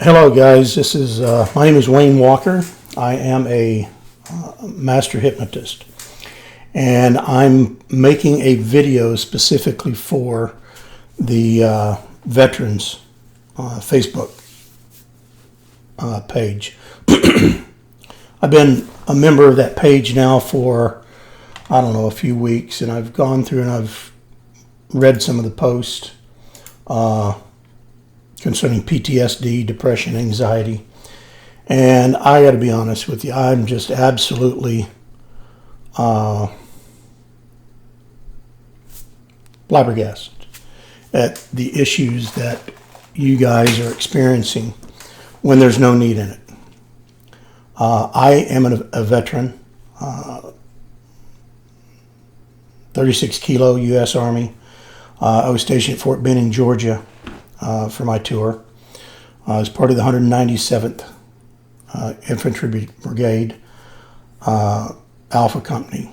Hello guys, this is my name is Wayne Walker. I am a master hypnotist, and I'm making a video specifically for the veterans Facebook page. I've been a member of that page now for, I don't know, a few weeks, and I've gone through and I've read some of the posts concerning PTSD, depression, anxiety. And I got to be honest with you, I'm just absolutely flabbergasted at the issues that you guys are experiencing when there's no need in it. I am a veteran, 36 kilo U.S. Army. I was stationed at Fort Benning, Georgia, for my tour. I was part of the 197th Infantry Brigade, Alpha Company.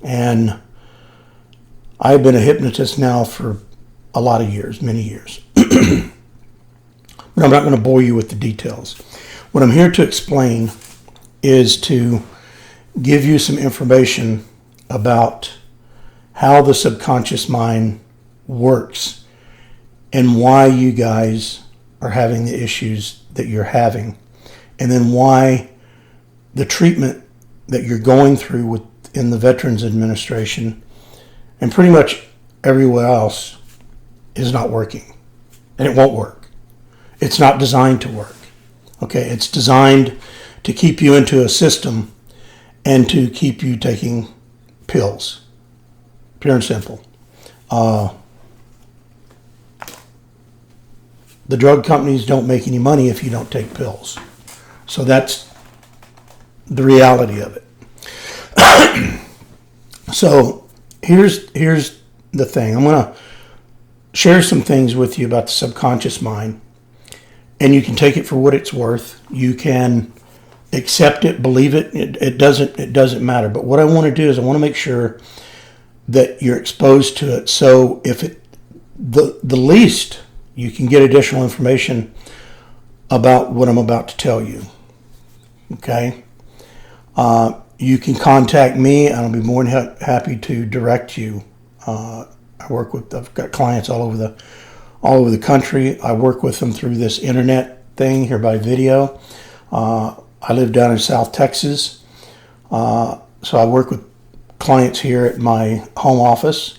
And I've been a hypnotist now for a lot of years, many years. But I'm not going to bore you with the details. What I'm here to explain is to give you some information about how the subconscious mind works and why you guys are having the issues that you're having, and then why the treatment that you're going through within the Veterans Administration and pretty much everywhere else is not working, and it won't work. It's not designed to work. Okay, it's designed to keep you into a system and to keep you taking pills, pure and simple. The drug companies don't make any money if you don't take pills. So that's the reality of it. So here's the thing. I'm going to share some things with you about the subconscious mind, and you can take it for what it's worth. You can accept it, believe it. It doesn't matter. But what I want to do is I want to make sure that you're exposed to it. So if the least you can get additional information about what I'm about to tell you. Okay? You can contact me, and I'll be more than happy to direct you. I've got clients all over the country. I work with them through this internet thing here by video. I live down in South Texas, so I work with clients here at my home office.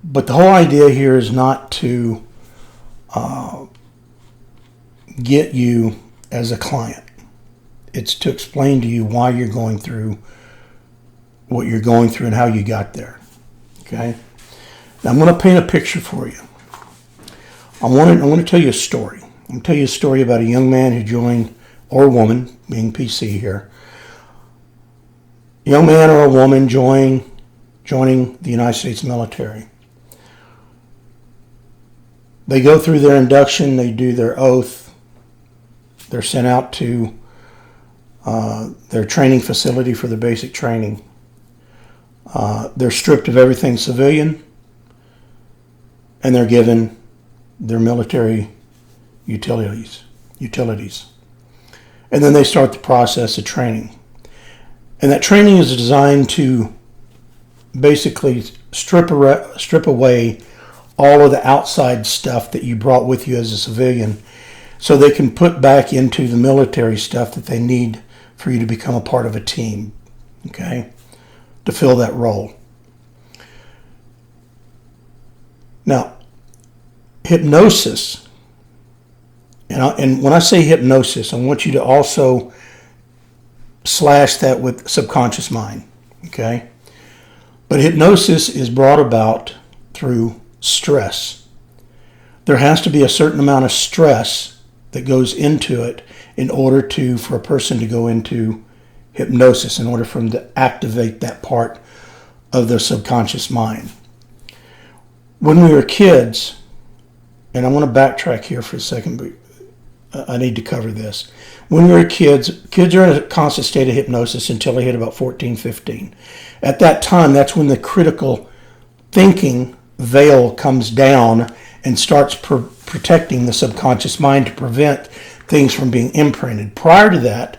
But the whole idea here is not to get you as a client. It's to explain to you why you're going through what you're going through and how you got there. Okay? Now I'm going to paint a picture for you. I want to tell you a story. I'm going to tell you a story about a young man who joined, or a woman, being PC here. A young man or a woman joining the United States military. They go through their induction, they do their oath, they're sent out to their training facility for their basic training. They're stripped of everything civilian, and they're given their military utilities. And then they start the process of training. And that training is designed to basically strip away all of the outside stuff that you brought with you as a civilian, so they can put back into the military stuff that they need for you to become a part of a team, okay, to fill that role. Now, hypnosis, and when I say hypnosis, I want you to also slash that with subconscious mind, okay? But hypnosis is brought about through stress. There has to be a certain amount of stress that goes into it in order for a person to go into hypnosis, in order for them to activate that part of their subconscious mind. When we were kids, and I want to backtrack here for a second, but I need to cover this. When we were kids are in a constant state of hypnosis until they hit about 14, 15. At that time, that's when the critical thinking veil comes down and starts protecting the subconscious mind to prevent things from being imprinted. Prior to that,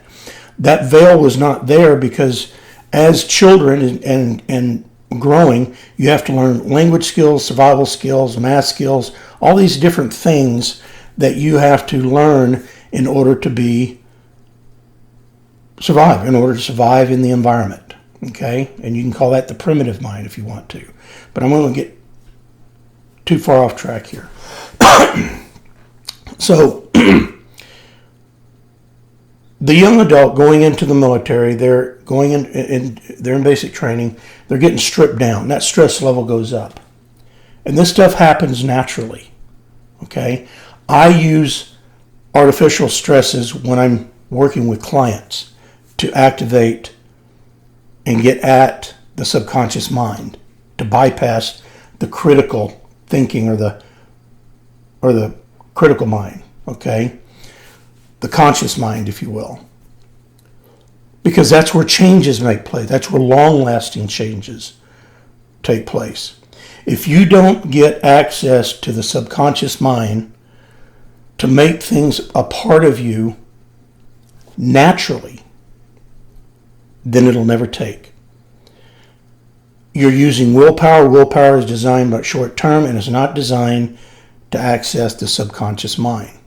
that veil was not there because as children and growing, you have to learn language skills, survival skills, math skills, all these different things that you have to learn in order to survive, in order to survive in the environment. Okay? And you can call that the primitive mind if you want to. But I'm going to get too far off track here. So, the young adult going into the military, they're going in, they're in basic training, they're getting stripped down. That stress level goes up. And this stuff happens naturally. Okay? I use artificial stresses when I'm working with clients to activate and get at the subconscious mind, to bypass the critical thinking or the critical mind, okay? The conscious mind, if you will. Because that's where changes make place. That's where long-lasting changes take place. If you don't get access to the subconscious mind to make things a part of you naturally, then it'll never take. You're using willpower. Willpower is designed but short term and is not designed to access the subconscious mind.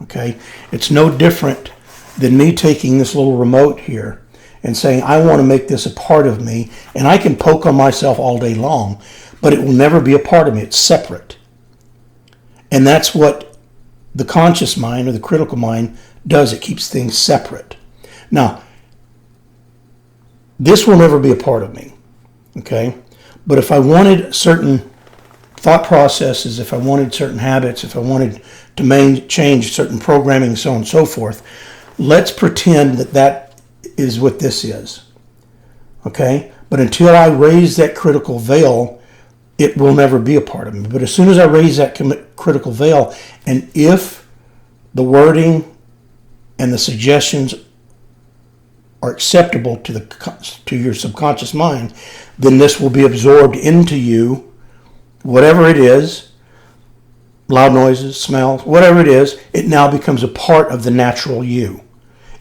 Okay? It's no different than me taking this little remote here and saying, I want to make this a part of me, and I can poke on myself all day long, but it will never be a part of me. It's separate. And that's what the conscious mind or the critical mind does. It keeps things separate. Now, this will never be a part of me. Okay? But if I wanted certain thought processes, if I wanted certain habits, if I wanted to change certain programming, so on and so forth, let's pretend that that is what this is. Okay? But until I raise that critical veil, it will never be a part of me. But as soon as I raise that critical veil, and if the wording and the suggestions are acceptable to your subconscious mind, then this will be absorbed into you, whatever it is, loud noises, smells, whatever it is, it now becomes a part of the natural you.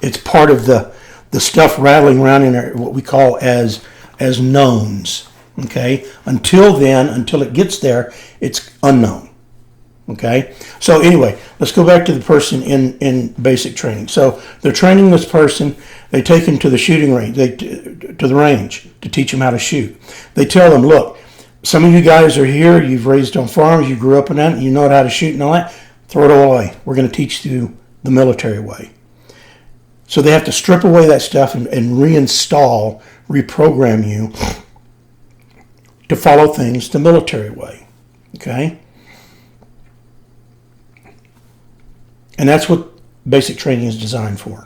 It's part of the stuff rattling around in there, what we call as knowns. Okay? Until then, until it gets there, it's unknown. Okay? So anyway, let's go back to the person in basic training. So they're training this person. They take him to the shooting range, to the range to teach him how to shoot. They tell them, look, some of you guys are here, you've raised on farms, you grew up in that, you know how to shoot and all that. Throw it all away. We're going to teach you the military way. So they have to strip away that stuff and reinstall, reprogram you to follow things the military way. Okay? And that's what basic training is designed for.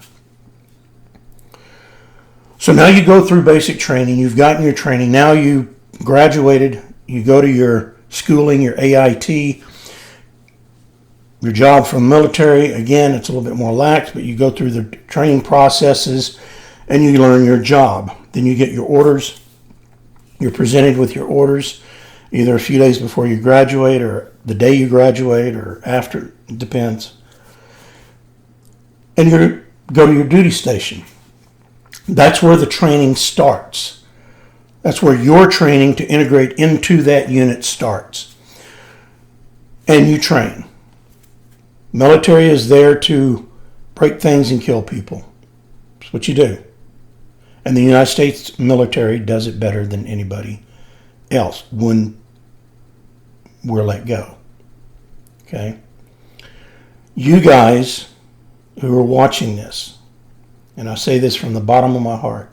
So now you go through basic training, you've gotten your training, now you graduated, you go to your schooling, your AIT, your job from the military. Again, it's a little bit more lax, but you go through the training processes and you learn your job. Then you get your orders. You're presented with your orders either a few days before you graduate or the day you graduate or after, it depends. And you go to your duty station. That's where the training starts. That's where your training to integrate into that unit starts. And you train. Military is there to break things and kill people. That's what you do. And the United States military does it better than anybody else when we're let go. Okay? You guys who are watching this, and I say this from the bottom of my heart,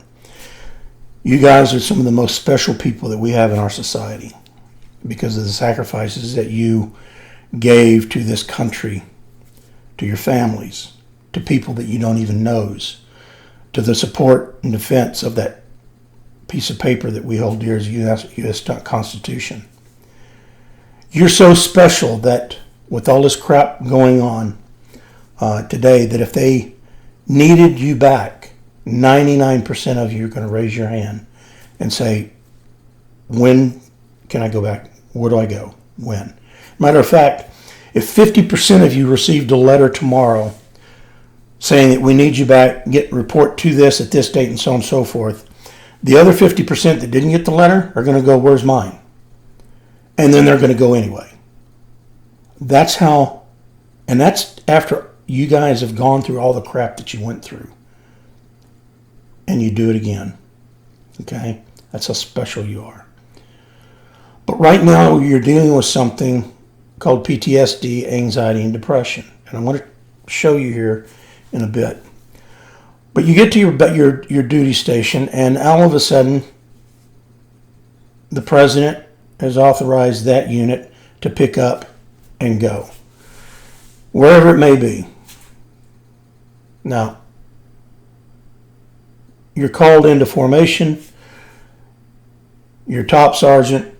you guys are some of the most special people that we have in our society because of the sacrifices that you gave to this country, to your families, to people that you don't even know, to the support and defense of that piece of paper that we hold dear as the U.S. Constitution. You're so special that with all this crap going on today, that if they needed you back, 99% of you are going to raise your hand and say, when can I go back? Where do I go? When? Matter of fact, If 50% of you received a letter tomorrow saying that we need you back, report to this at this date and so on and so forth, the other 50% that didn't get the letter are going to go, where's mine? And then they're going to go anyway. That's how, and that's after you guys have gone through all the crap that you went through. And you do it again. Okay? That's how special you are. But right now you're dealing with something called PTSD, anxiety, and depression. And I'm going to show you here in a bit. But you get to your duty station, and all of a sudden, the president has authorized that unit to pick up and go, wherever it may be. Now, you're called into formation. Your top sergeant,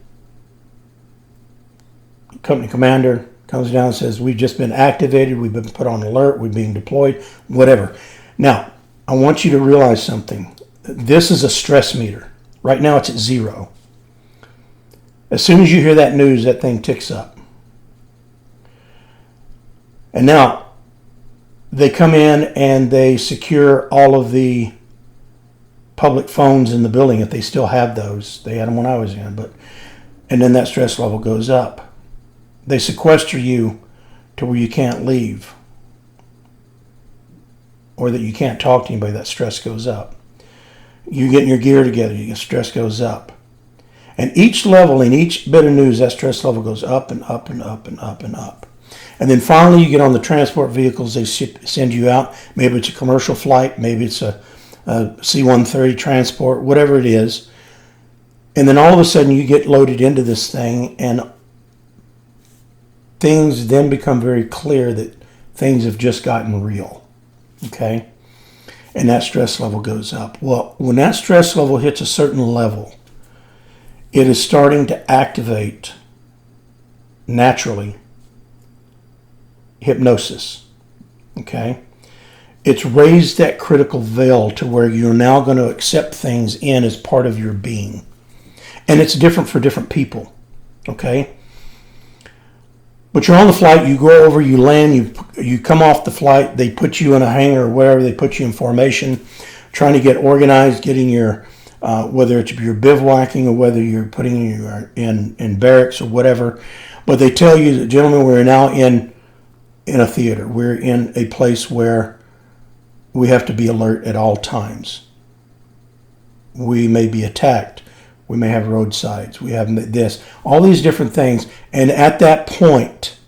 company commander, comes down and says, we've just been activated, we've been put on alert, we're being deployed, whatever. Now, I want you to realize something. This is a stress meter. Right now it's at 0. As soon as you hear that news, that thing ticks up. And now, they come in and they secure all of the public phones in the building, if they still have those. They had them when I was in, and then that stress level goes up. They sequester you to where you can't leave, or that you can't talk to anybody. That stress goes up. You get your gear together, your stress goes up. And each level, in each bit of news, that stress level goes up and up and up and up and up. And then finally you get on the transport vehicles, they send you out. Maybe it's a commercial flight, maybe it's a C-130 transport, whatever it is. And then all of a sudden you get loaded into this thing, and things then become very clear that things have just gotten real. Okay? And that stress level goes up. Well, when that stress level hits a certain level, it is starting to activate naturally hypnosis. Okay? It's raised that critical veil to where you're now going to accept things in as part of your being. And it's different for different people. Okay? But you're on the flight, you go over, you land, you come off the flight, they put you in a hangar or wherever, they put you in formation, trying to get organized, getting your, whether it's your bivouacking or whether you're putting you in barracks or whatever. But they tell you that, gentlemen, we're now in a theater. We're in a place where we have to be alert at all times. We may be attacked. We may have roadsides. We have this. All these different things. And at that point,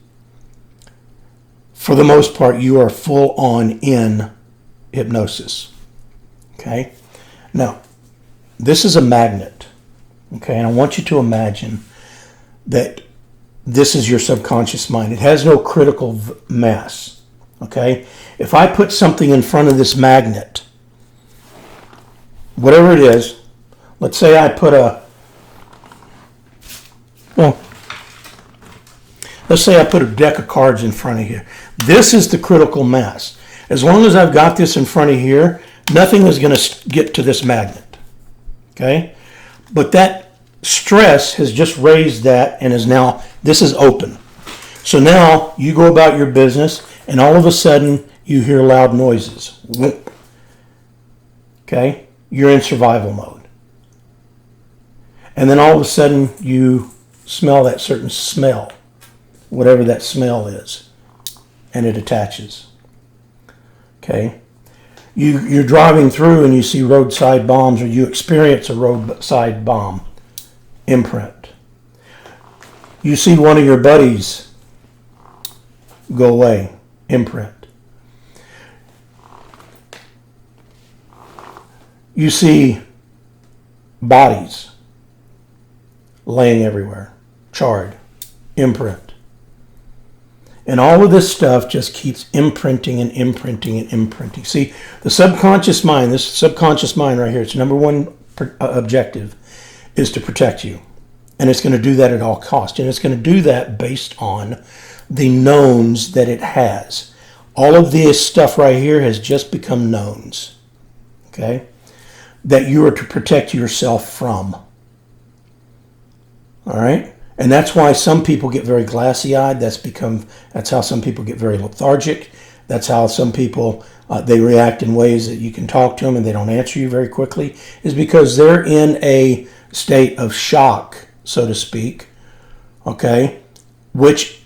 for the most part, you are full on in hypnosis. Okay? Now, this is a magnet. Okay? And I want you to imagine that this is your subconscious mind. It has no critical mass. Okay? If I put something in front of this magnet, whatever it is, let's say I put let's say I put a deck of cards in front of here. This is the critical mass. As long as I've got this in front of here, nothing is going to get to this magnet. Okay? But that stress has just raised that and is now, this is open. So now you go about your business and all of a sudden you hear loud noises. Okay? You're in survival mode. And then all of a sudden you smell that certain smell, whatever that smell is, and it attaches. Okay? You're driving through and you see roadside bombs, or you experience a roadside bomb imprint. You see one of your buddies go away, imprint. You see bodies laying everywhere, charred, imprint. And all of this stuff just keeps imprinting and imprinting and imprinting. See, the subconscious mind, this subconscious mind right here, its number one objective is to protect you. And it's going to do that at all costs. And it's going to do that based on the knowns that it has. All of this stuff right here has just become knowns. Okay? That you are to protect yourself from. All right? And that's why some people get very glassy-eyed. That's how some people get very lethargic. That's how some people, they react in ways that you can talk to them and they don't answer you very quickly, is because they're in a state of shock, so to speak, which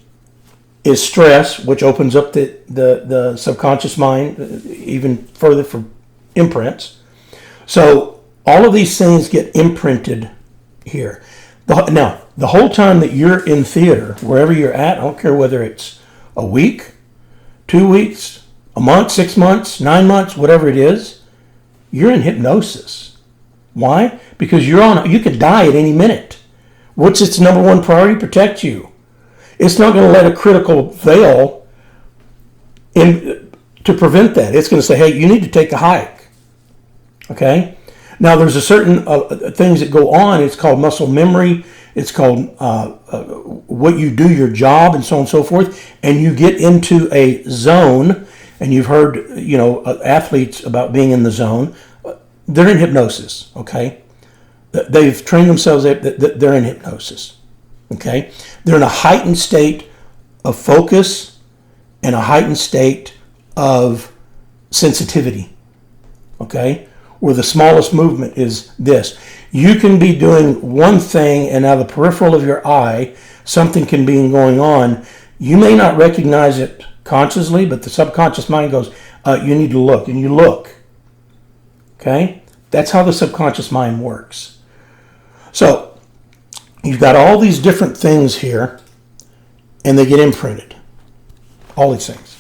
is stress, which opens up the subconscious mind even further for imprints. So all of these things get imprinted here. Now, the whole time that you're in theater, wherever you're at, I don't care whether it's a week, 2 weeks, a month, 6 months, 9 months, whatever it is, you're in hypnosis. Why? Because you could die at any minute. What's its number one priority? Protect you. It's not going to let a critical veil in to prevent that. It's going to say, hey, you need to take a hike. Okay? Now, there's a certain things that go on. It's called muscle memory. It's called what you do, your job, and so on and so forth. And you get into a zone, and you've heard, athletes about being in the zone. They're in hypnosis, okay? They've trained themselves that they're in hypnosis, okay? They're in a heightened state of focus and a heightened state of sensitivity, okay? Where the smallest movement is this. You can be doing one thing and out of the peripheral of your eye, something can be going on. You may not recognize it consciously, but the subconscious mind goes, you need to look, and you look. Okay? That's how the subconscious mind works. So, you've got all these different things here, and they get imprinted. All these things.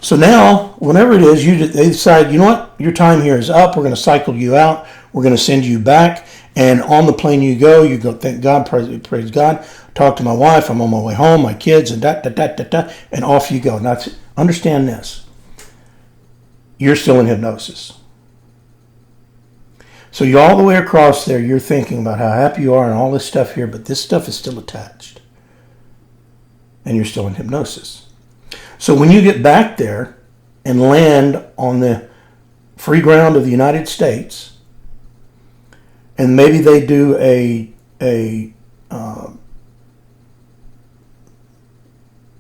So now, whenever it is, they decide, you know what, your time here is up. We're going to cycle you out. We're going to send you back. And on the plane you go, thank God, praise God, talk to my wife, I'm on my way home, my kids, and and off you go. Now, understand this. You're still in hypnosis. So you're all the way across there, you're thinking about how happy you are and all this stuff here, but this stuff is still attached. And you're still in hypnosis. So when you get back there and land on the free ground of the United States, and maybe they do a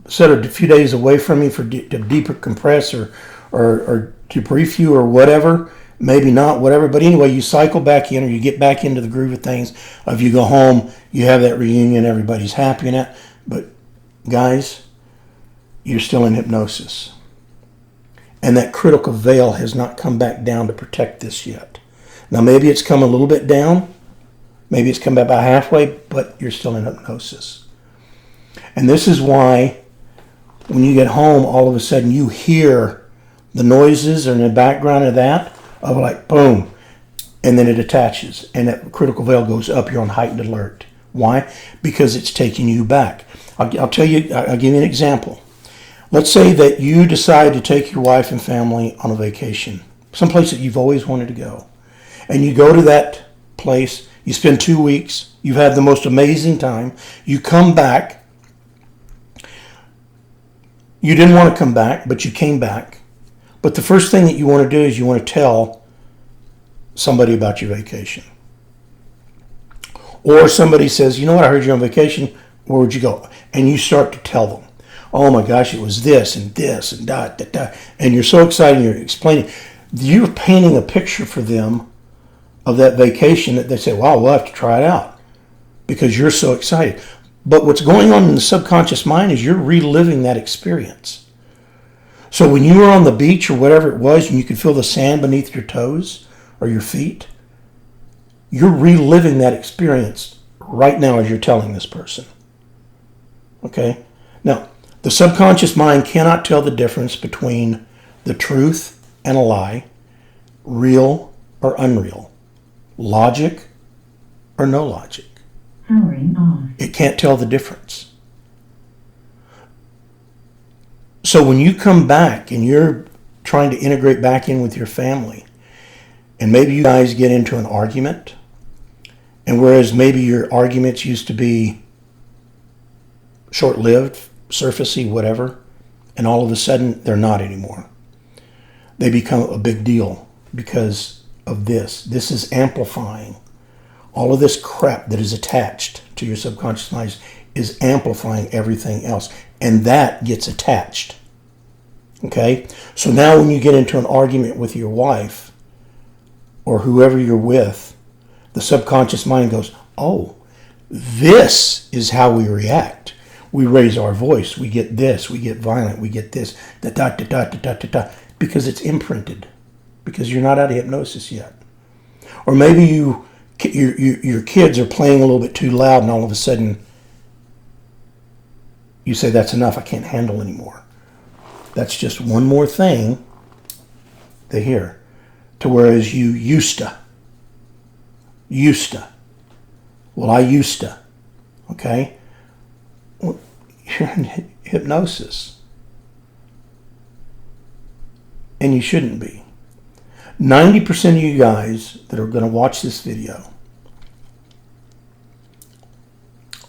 set a few days away from you to decompress or debrief you or whatever, maybe not, whatever. But anyway, you cycle back in or you get back into the groove of things. If you go home, you have that reunion, everybody's happy in that. But guys, you're still in hypnosis. And that critical veil has not come back down to protect this yet. Now, maybe it's come a little bit down. Maybe it's come back about halfway, but you're still in hypnosis. And this is why when you get home, all of a sudden you hear the noises in the background of that, of like boom, and then it attaches, and that critical veil goes up. You're on heightened alert. Why? Because it's taking you back. I'll tell you, I'll give you an example. Let's say that you decide to take your wife and family on a vacation, someplace that you've always wanted to go. And you go to that place, you spend 2 weeks, you've had the most amazing time, you come back, you didn't want to come back, but you came back. But the first thing that you want to do is you want to tell somebody about your vacation. Or somebody says, you know what, I heard you're on vacation, where would you go? And you start to tell them. Oh my gosh, it was this and this and da. And you're so excited, you're explaining. You're painting a picture for them of that vacation that they say, wow, we'll have to try it out because you're so excited. But what's going on in the subconscious mind is you're reliving that experience. So when you were on the beach or whatever it was and you could feel the sand beneath your toes or your feet, you're reliving that experience right now as you're telling this person. Okay? Now, the subconscious mind cannot tell the difference between the truth and a lie, real or unreal, logic or no logic. Powering on. It can't tell the difference. So when you come back and you're trying to integrate back in with your family, and maybe you guys get into an argument, and whereas maybe your arguments used to be short-lived, surfacey, whatever, and all of a sudden they're not anymore. They become a big deal because of this. This is amplifying All of this crap that is attached to your subconscious mind is amplifying everything else. And that gets attached. Okay? So now when you get into an argument with your wife or whoever you're with, the subconscious mind goes, oh, this is how we react. We raise our voice. We get this. We get violent. We get this. Da, da, da, da, da, da, da, because it's imprinted. Because you're not out of hypnosis yet. Or maybe your kids are playing a little bit too loud and all of a sudden you say, that's enough. I can't handle anymore. That's just one more thing they hear. To whereas you used to. Well, I used to. Okay? Well, you're in hypnosis. And you shouldn't be. 90% of you guys that are going to watch this video,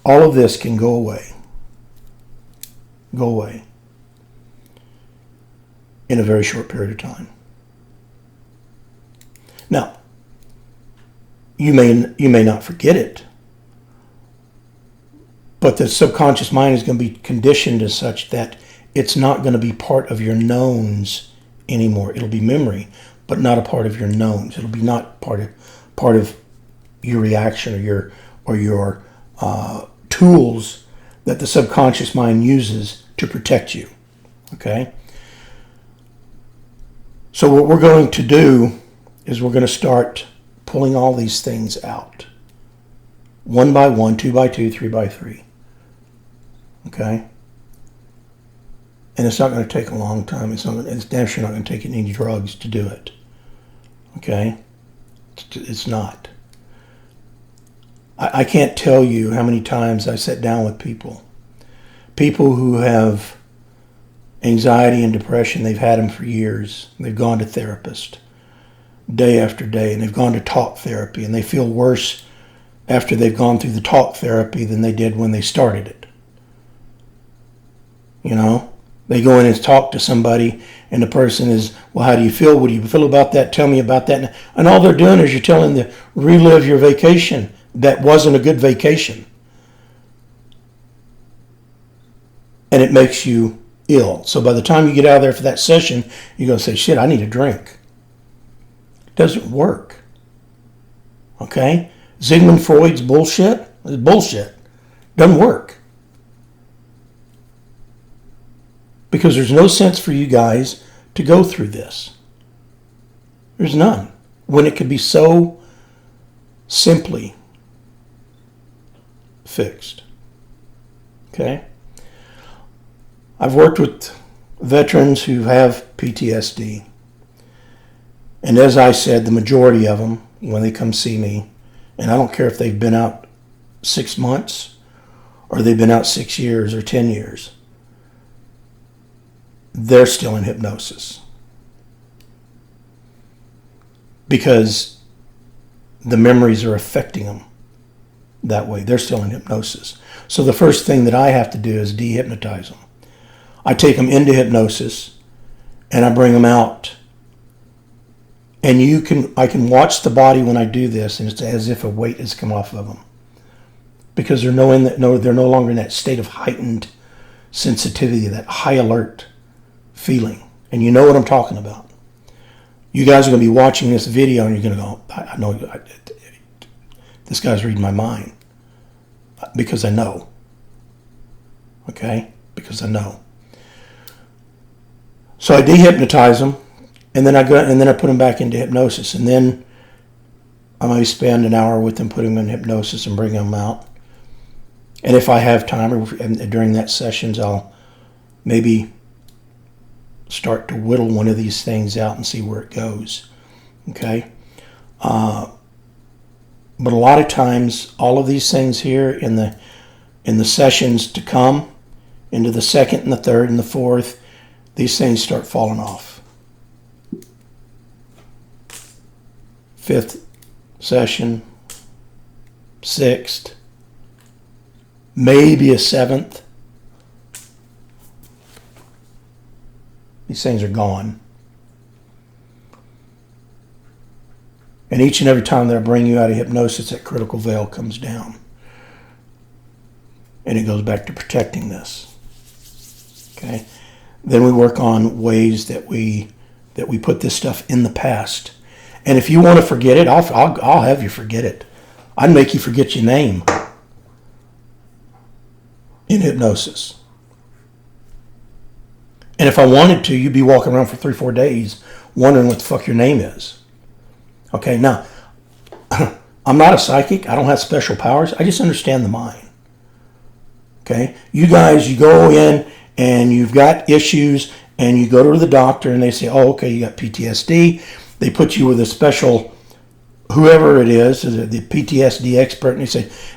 all of this can go away. Go away. In a very short period of time. Now, you may not forget it, but the subconscious mind is going to be conditioned as such that it's not going to be part of your knowns anymore. It'll be memory, but not a part of your knowns. It'll be not part of your reaction or your tools that the subconscious mind uses to protect you. Okay? So what we're going to do is we're going to start pulling all these things out. 1 by 1, 2 by 2, 3 by 3. Okay? And it's not going to take a long time. It's damn sure not going to take any drugs to do it. Okay? It's not. I can't tell you how many times I sat down with people. People who have anxiety and depression, they've had them for years. They've gone to therapists day after day, and they've gone to talk therapy, and they feel worse after they've gone through the talk therapy than they did when they started it. You know? They go in and talk to somebody, and the person is, well, how do you feel? What do you feel about that? Tell me about that. And all they're doing is you're telling them to relive your vacation. That wasn't a good vacation. And it makes you ill. So by the time you get out of there for that session, you're going to say, shit, I need a drink. It doesn't work. Okay? Sigmund Freud's bullshit is bullshit. Doesn't work. Because there's no sense for you guys to go through this. There's none. When it could be so simply fixed. Okay? I've worked with veterans who have PTSD. And as I said, the majority of them, when they come see me, and I don't care if they've been out 6 months or they've been out 6 years or 10 years, they're still in hypnosis. Because the memories are affecting them that way. They're still in hypnosis. So the first thing that I have to do is dehypnotize them. I take them into hypnosis and I bring them out. And I can watch the body when I do this, and it's as if a weight has come off of them. Because they're no longer in that state of heightened sensitivity, that high alert feeling. And you know what I'm talking about. You guys are going to be watching this video and you're going to go, I know this guy's reading my mind. Because I know. Okay? Because I know. So I dehypnotize them, and then I put them back into hypnosis, and then I might spend an hour with them, putting them in hypnosis and bring them out. And if I have time during that sessions, I'll maybe start to whittle one of these things out and see where it goes. Okay? But a lot of times, all of these things here in the sessions to come, into the second and the third and the fourth, these things start falling off. Fifth session, sixth, maybe a seventh. These things are gone. And each and every time that I bring you out of hypnosis, that critical veil comes down. And it goes back to protecting this. Okay? Then we work on ways that we put this stuff in the past. And if you want to forget it, I'll have you forget it. I'd make you forget your name in hypnosis. And if I wanted to, you'd be walking around for 3-4 days wondering what the fuck your name is. Okay, now, I'm not a psychic. I don't have special powers. I just understand the mind. Okay? You guys, you go in and you've got issues and you go to the doctor and they say, oh, okay, you got PTSD. They put you with a special, whoever it is the PTSD expert, and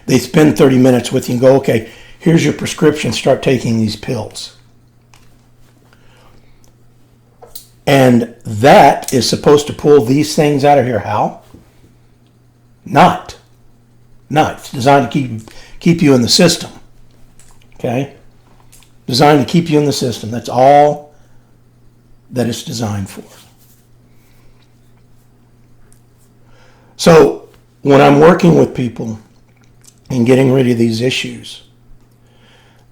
they spend 30 minutes with you and go, okay, here's your prescription, start taking these pills. And that is supposed to pull these things out of here. How? Not. It's designed to keep you in the system. Okay? Designed to keep you in the system. That's all that it's designed for. So when I'm working with people and getting rid of these issues,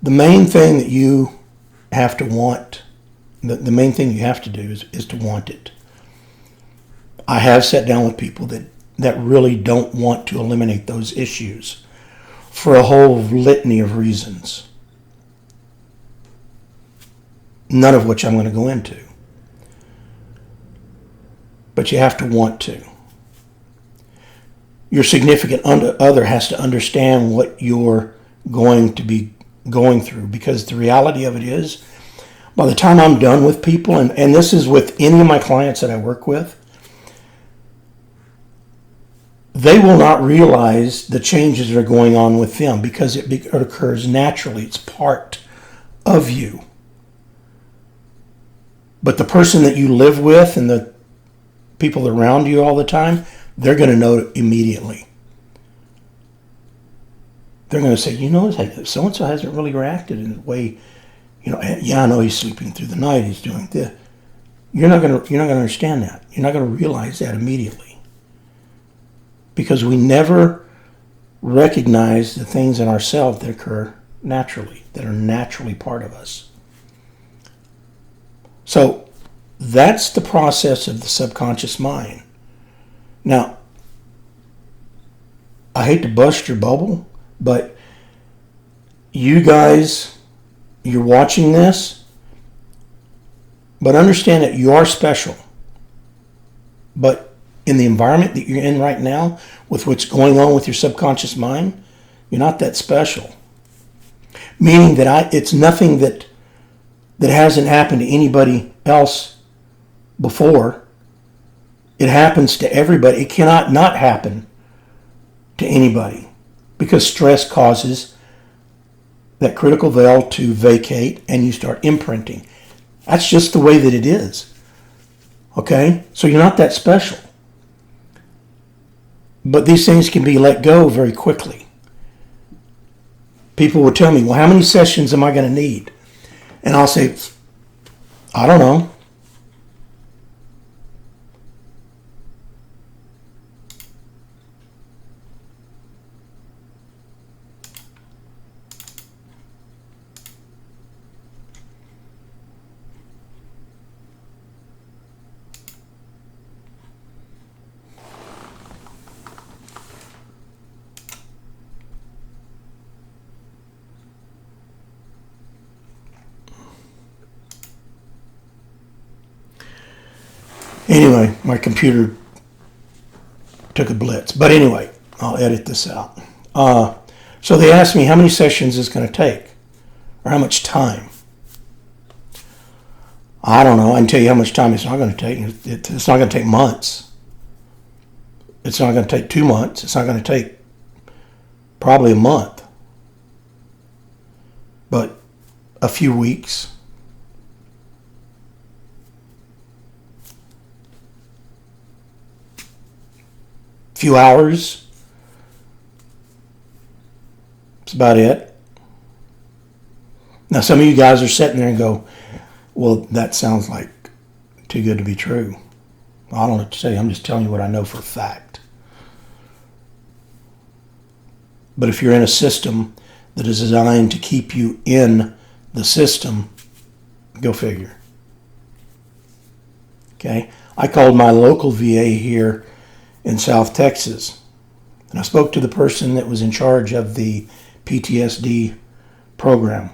the main thing that you have to want, the main thing you have to do is to want it. I have sat down with people that really don't want to eliminate those issues for a whole litany of reasons, none of which I'm going to go into. But you have to want to. Your significant other has to understand what you're going to be going through, because the reality of it is, by the time I'm done with people, and this is with any of my clients that I work with, they will not realize the changes that are going on with them because it occurs naturally. It's part of you. But the person that you live with and the people around you all the time, they're going to know immediately. They're going to say, so-and-so hasn't really reacted in the way, I know he's sleeping through the night, he's doing this. You're not going to understand that. You're not going to realize that immediately. Because we never recognize the things in ourselves that occur naturally, that are naturally part of us. So that's the process of the subconscious mind. Now, I hate to bust your bubble, but you guys, you're watching this, but understand that you are special. But in the environment that you're in right now, with what's going on with your subconscious mind, you're not that special. Meaning that it's nothing that hasn't happened to anybody else before. It happens to everybody. It cannot not happen to anybody, because stress causes that critical veil to vacate and you start imprinting. That's just the way that it is. Okay? So you're not that special. But these things can be let go very quickly. People will tell me, well, how many sessions am I going to need? And I'll say, I don't know. Anyway, my computer took a blitz. But anyway, I'll edit this out. So they asked me how many sessions it's going to take, or how much time. I don't know. I can tell you how much time it's not going to take. It's not going to take months. It's not going to take 2 months. It's not going to take probably a month. But a few weeks. Few hours. That's about it. Now, some of you guys are sitting there and go, well, that sounds like too good to be true. I don't know what to say. I'm just telling you what I know for a fact. But if you're in a system that is designed to keep you in the system, go figure. Okay? I called my local VA here in South Texas, and I spoke to the person that was in charge of the PTSD program.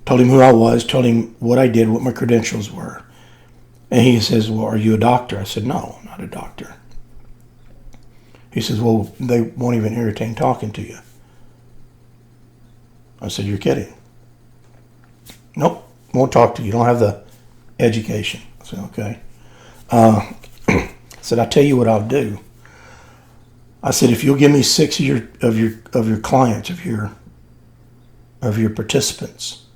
Told him who I was, told him what I did, what my credentials were. And he says, well, are you a doctor? I said, no, I'm not a doctor. He says, well, they won't even entertain talking to you. I said, you're kidding. Nope, won't talk to you. You don't have the education. I said, okay. I said, I'll tell you what I'll do. I said, if you'll give me 6 of your clients, of your participants,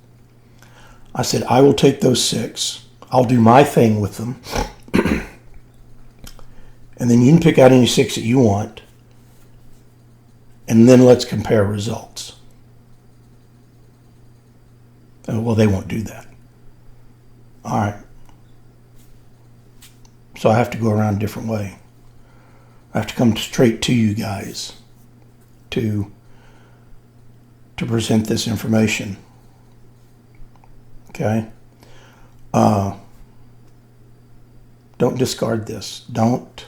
I said, I will take those 6. I'll do my thing with them. And then you can pick out any 6 that you want. And then let's compare results. Well, they won't do that. All right. So I have to go around a different way. I have to come straight to you guys to present this information. Okay? Don't discard this. Don't.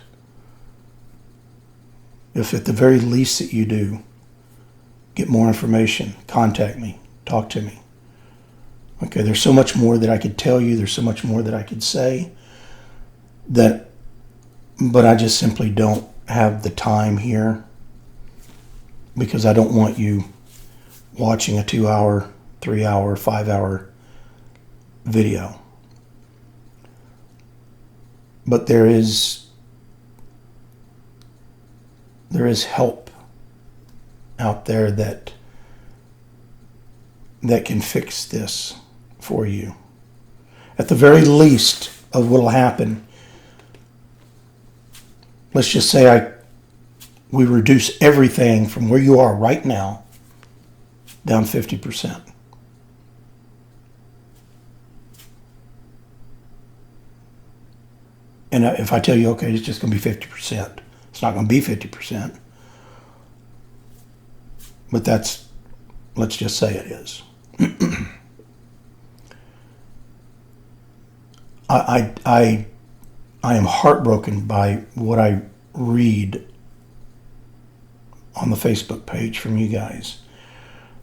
If at the very least that you do, get more information, contact me, talk to me. Okay, there's so much more that I could tell you. There's so much more that I could say. But I just simply don't have the time here, because I don't want you watching a 2-hour, 3-hour, 5-hour video. But there is help out there that can fix this for you. At the very least of what will happen, let's just say we reduce everything from where you are right now down 50%. And if I tell you, okay, it's just going to be 50%, it's not going to be 50%. But let's just say it is. I am heartbroken by what I read on the Facebook page from you guys.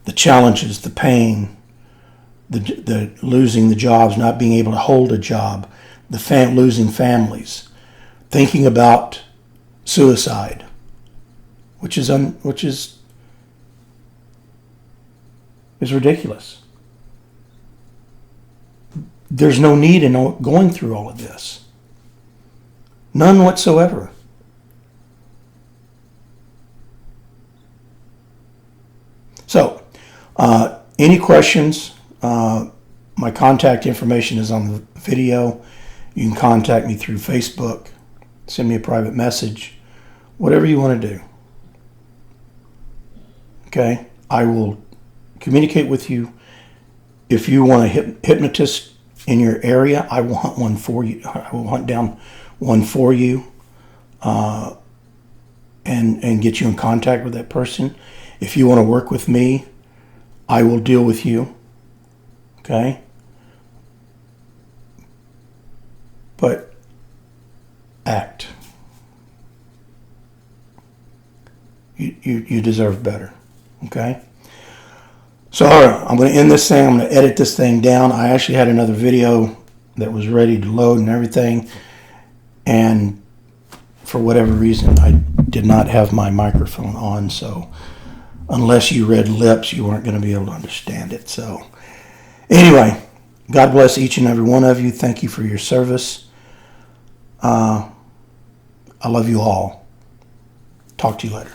The challenges, the pain, the losing the jobs, not being able to hold a job, losing families, thinking about suicide, which is ridiculous. There's no need in going through all of this. None whatsoever. So, any questions? My contact information is on the video. You can contact me through Facebook, send me a private message, whatever you want to do. Okay? I will communicate with you. If you want a hypnotist in your area, I will hunt one for you. I will hunt down one for you and get you in contact with that person. If you want to work with me, I will deal with you. Okay? But act. You deserve better. Okay? So, all right, I'm going to end this thing. I'm going to edit this thing down. I actually had another video that was ready to load and everything. And for whatever reason, I did not have my microphone on. So, unless you read lips, you weren't going to be able to understand it. So, anyway, God bless each and every one of you. Thank you for your service. I love you all. Talk to you later.